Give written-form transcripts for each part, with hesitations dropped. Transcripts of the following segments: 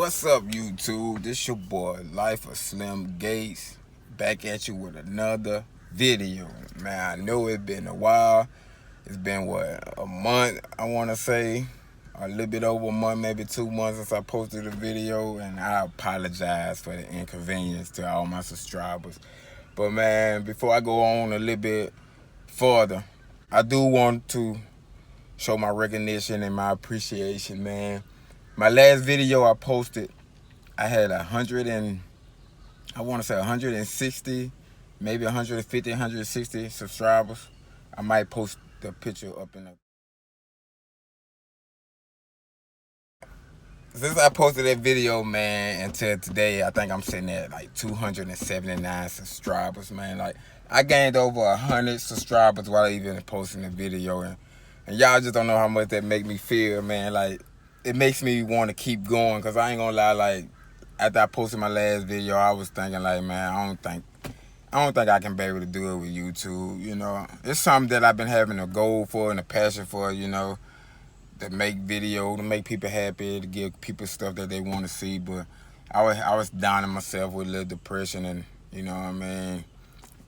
What's up, YouTube? This your boy, Life of Slim Gates, back at you with another video. Man, I know it's been a while. It's been, a month, I want to say. A little bit over a month, maybe 2 months since I posted a video, and I apologize for the inconvenience to all my subscribers. But, man, before I go on a little bit further, I do want to show my recognition and my appreciation, man. My last video I posted, I had 160, maybe 150, 160 subscribers. I might post the picture up in the... Since I posted that video, man, until today, I think I'm sitting at like 279 subscribers, man. Like, I gained over 100 subscribers while even posting the video, and y'all just don't know how much that make me feel, man. Like, it makes me want to keep going, because I ain't gonna lie, like, after I posted my last video, I was thinking, like, man, I don't think I can be able to do it with YouTube, you know. It's something that I've been having a goal for and a passion for, you know, to make video, to make people happy, to give people stuff that they want to see. But I was down on myself with a little depression and, you know what I mean,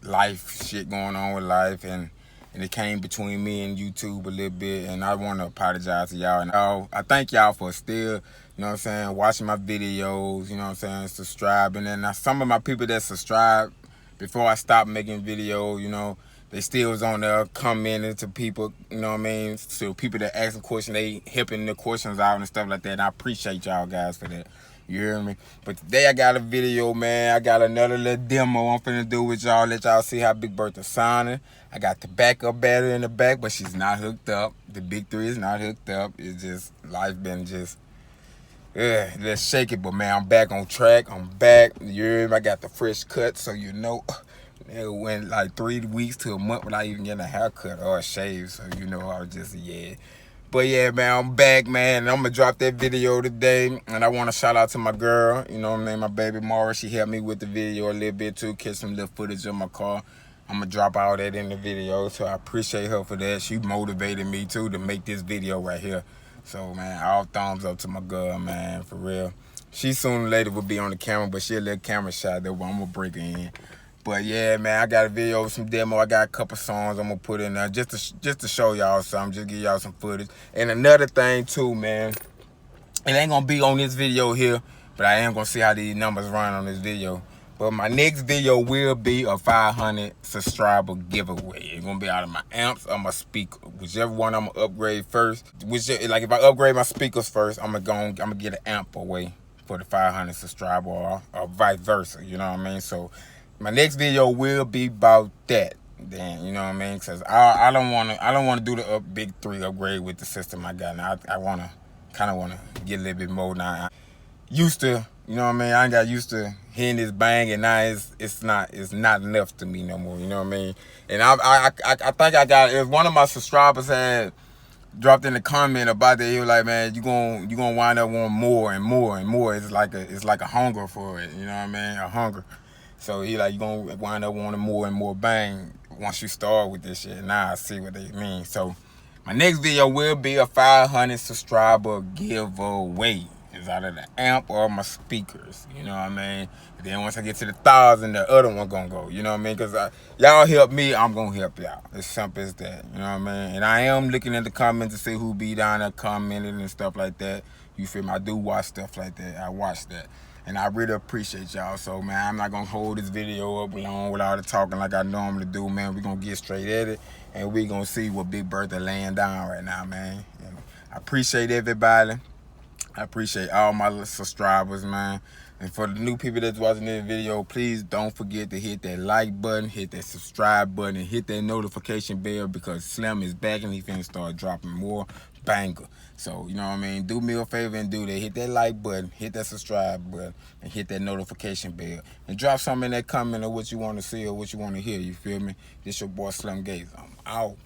life, shit going on with life, and it came between me and YouTube a little bit, and I want to apologize to y'all. And I thank y'all for still, you know what I'm saying, watching my videos, you know what I'm saying, subscribing. And some of my people that subscribed before I stopped making videos, you know, they still was on there commenting to people, you know what I mean, so people that asking questions, they helping the questions out and stuff like that. And I appreciate y'all guys for that. You hear me? But today I got a video, man. I got another little demo I'm finna do with y'all. Let y'all see how Big Bertha sounding. I got the backup battery in the back, but she's not hooked up. The Big 3 is not hooked up. It's just, life been just, let's shake it. But, man, I'm back on track. I'm back. You hear me? I got the fresh cut, so you know. It went like 3 weeks to a month without even getting a haircut or a shave. So, you know, I was just, yeah. But yeah, man, I'm back, man, and I'm gonna drop that video today. And I want to shout out to my girl, you know what I mean, my baby Mara. She helped me with the video a little bit too, catch some little footage of my car. I'm gonna drop all that in the video, so I appreciate her for that. She motivated me too to make this video right here. So, man, all thumbs up to my girl, man, for real. She sooner or later will be on the camera, but she a little camera shy though, but I'm gonna break her in. But yeah, man, I got a video with some demo. I got a couple songs I'm gonna put in there just to show y'all something, just give y'all some footage. And another thing too, man, it ain't gonna be on this video here, but I am gonna see how these numbers run on this video. But my next video will be a 500 subscriber giveaway. It's gonna be out of my amps or my speaker, whichever one I'm gonna upgrade first. Like if I upgrade my speakers first, I'm gonna get an amp away for the 500 subscriber, or vice versa. You know what I mean? So my next video will be about that. Then, you know what I mean? Because I don't wanna do the Big 3 upgrade with the system I got now. I kind of wanna get a little bit more now. Used to, you know what I mean? I ain't got used to hearing this bang, and now it's not enough to me no more. You know what I mean? And I think I got, if one of my subscribers had dropped in the comment about that, he was like, man, you gonna wind up wanting more and more and more. It's like a hunger for it. You know what I mean? A hunger. So he like, you gonna wind up wanting more and more bang once you start with this shit. Now I see what they mean. So my next video will be a 500 subscriber giveaway. It's out of the amp or my speakers. You know what I mean? And then once I get to the 1,000, the other one gonna go. You know what I mean? Because y'all help me, I'm gonna help y'all. It's simple as that. You know what I mean? And I am looking at the comments to see who be down there commenting and stuff like that. You feel me? I do watch stuff like that. I watch that. And I really appreciate y'all. So, man, I'm not going to hold this video up long with all the talking like I normally do, man. We're going to get straight at it. And we're going to see what Big Bertha laying down right now, man. And I appreciate everybody. I appreciate all my subscribers, man. And for the new people that's watching this video, please don't forget to hit that like button, hit that subscribe button, and hit that notification bell, because Slim is back and he's finna start dropping more banger. So, you know what I mean? Do me a favor and do that. Hit that like button, hit that subscribe button, and hit that notification bell. And drop something in that comment of what you want to see or what you want to hear. You feel me? This your boy Slim Gates. I'm out.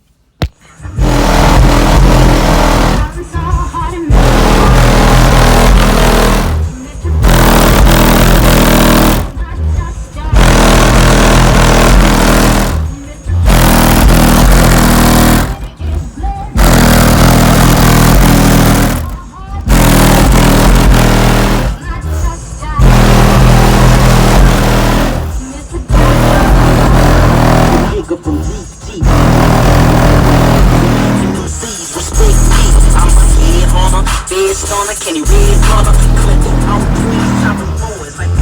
Feds on her, Kenny Red on her. Collecting all twins, chopping boys like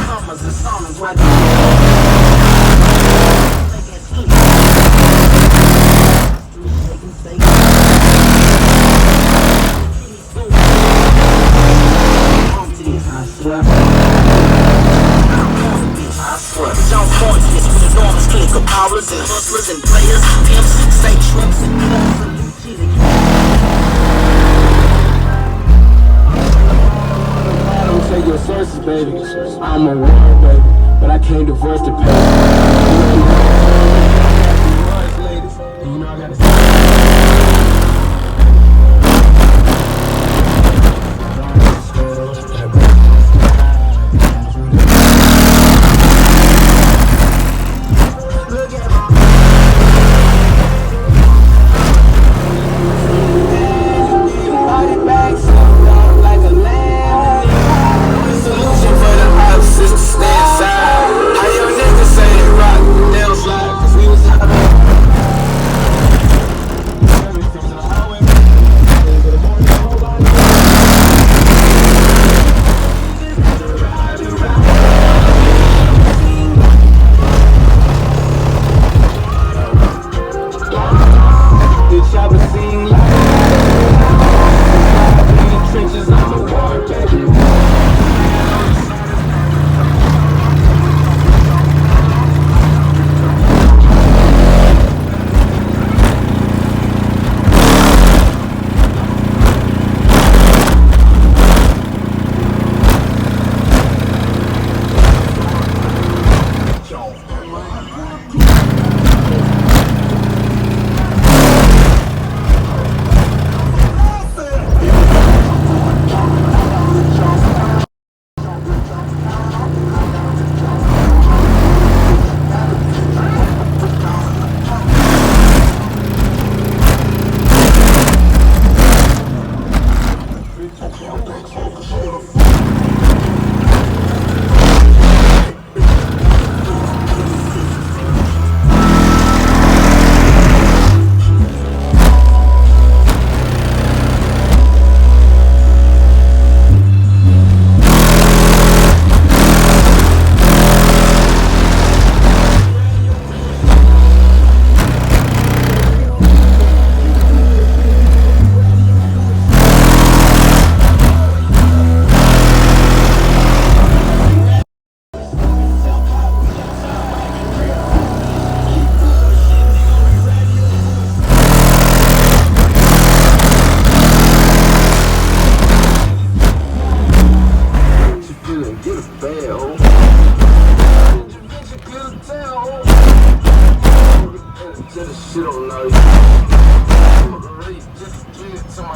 commas and songs. Why John Pointless with enormous clinical powers and hustlers and players, pimps, fake trucks and cars. I don't take your sources, baby. I'm a war, baby, but I can't divorce the pain. You know I gotta shit on life. Just to get to my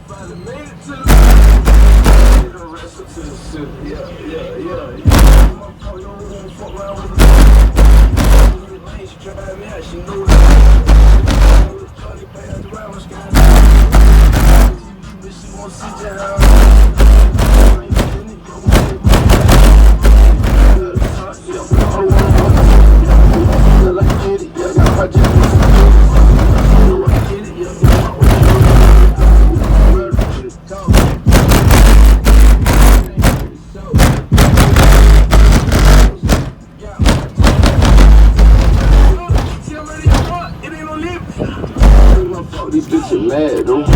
finally made it to the rest of the city. Yeah. Motherfucker, you don't wanna fuck around with me. She drive me out, she knows that. Charlie Bay had the round sky. She won't see that. These bitches mad, though.